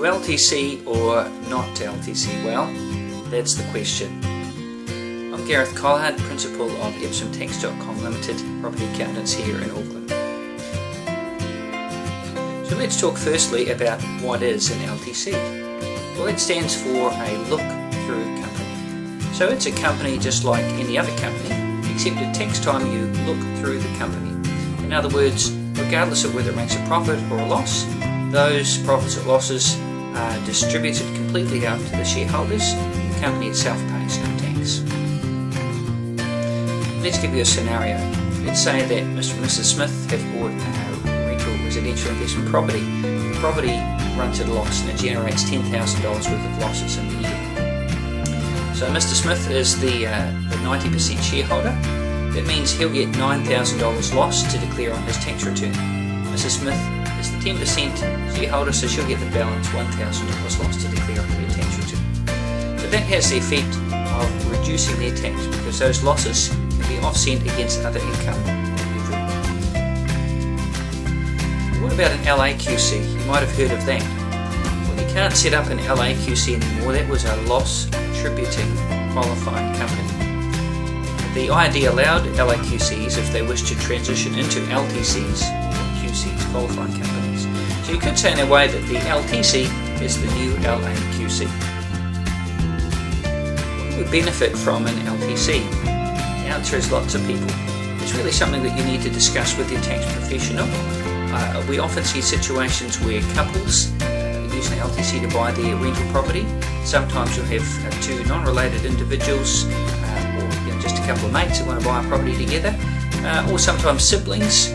LTC or not to LTC? Well, that's the question. I'm Gareth Collard, Principal of EpsomTax.com Limited, Property Accountants here in Auckland. So let's talk firstly about what is an LTC. Well, it stands for a look-through company. So it's a company just like any other company, except at tax time you look through the company. In other words, regardless of whether it makes a profit or a loss, those profits or losses are distributed completely out to the shareholders. The company itself pays no tax. Let's give you a scenario. Let's say that Mr. and Mrs. Smith have bought a rental residential investment property. The property runs at a loss and it generates $10,000 worth of losses in the year. So Mr. Smith is the 90% shareholder. That means he'll get $9,000 loss to declare on his tax return. Mrs. Smith is the 10% shareholder, so she'll get the balance $1,000 loss to declare on her tax return. But that has the effect of reducing their tax because those losses can be offset against other income. What about an LAQC? You might have heard of that. Well, you can't set up an LAQC anymore. That was a loss attributing qualifying company. The IRD allowed LAQCs if they wish to transition into LTCs or QCs, qualifying companies. So you could say in a way that the LTC is the new LAQC. What would benefit from an LTC? The answer is lots of people. It's really something that you need to discuss with your tax professional. We often see situations where couples use an LTC to buy their rental property. Sometimes you'll have two non-related individuals or just a couple of mates that want to buy a property together, or sometimes siblings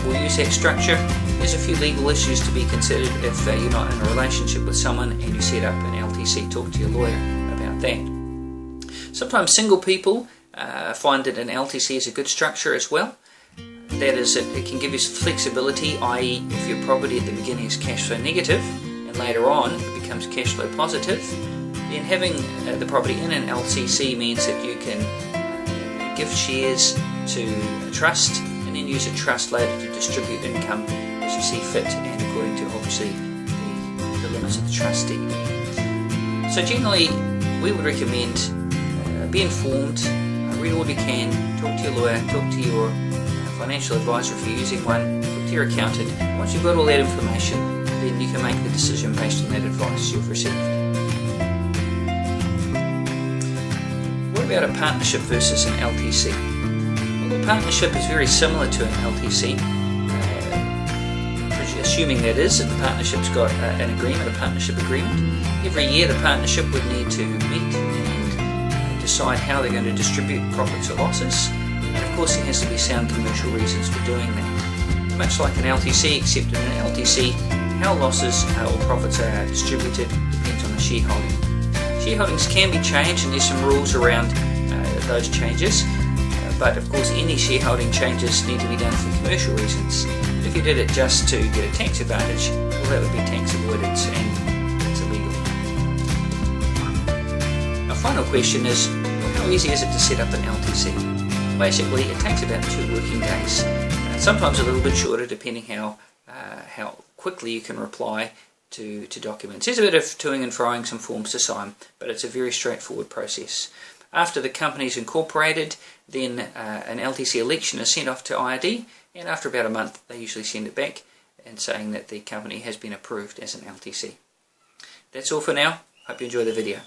will use that structure. There's a few legal issues to be considered if you're not in a relationship with someone and you set up an LTC. Talk to your lawyer about that. Sometimes single people find that an LTC is a good structure as well. That is, it can give you flexibility, i.e. if your property at the beginning is cash flow negative and later on it becomes cash flow positive, then having the property in an LTC means that you can give shares to a trust and then use a trust later to distribute income as you see fit and according to obviously the limits of the trustee. So generally we would recommend be informed, read all you can, talk to your lawyer, talk to your financial advisor if you're using one, talk to your accountant. Once you've got all that information, then you can make the decision based on that advice you've received. What about a partnership versus an LTC? Well, the partnership is very similar to an LTC, assuming that the partnership's got an agreement, a partnership agreement. Every year the partnership would need to meet and decide how they're going to distribute profits or losses. And of course there has to be sound commercial reasons for doing that. Much like an LTC, except in an LTC, how losses or profits are distributed depends on the shareholding. Shareholdings can be changed and there's some rules around those changes, but of course any shareholding changes need to be done for commercial reasons. If you did it just to get a tax advantage, well that would be tax avoidance and it's illegal. Our final question is, how easy is it to set up an LTC? Basically it takes about 2 working days, sometimes a little bit shorter depending how quickly you can reply to documents. There's a bit of toing and froing, some forms to sign, but it's a very straightforward process. After the company is incorporated, then an LTC election is sent off to IRD, and after about a month they usually send it back and saying that the company has been approved as an LTC. That's all for now. Hope you enjoy the video.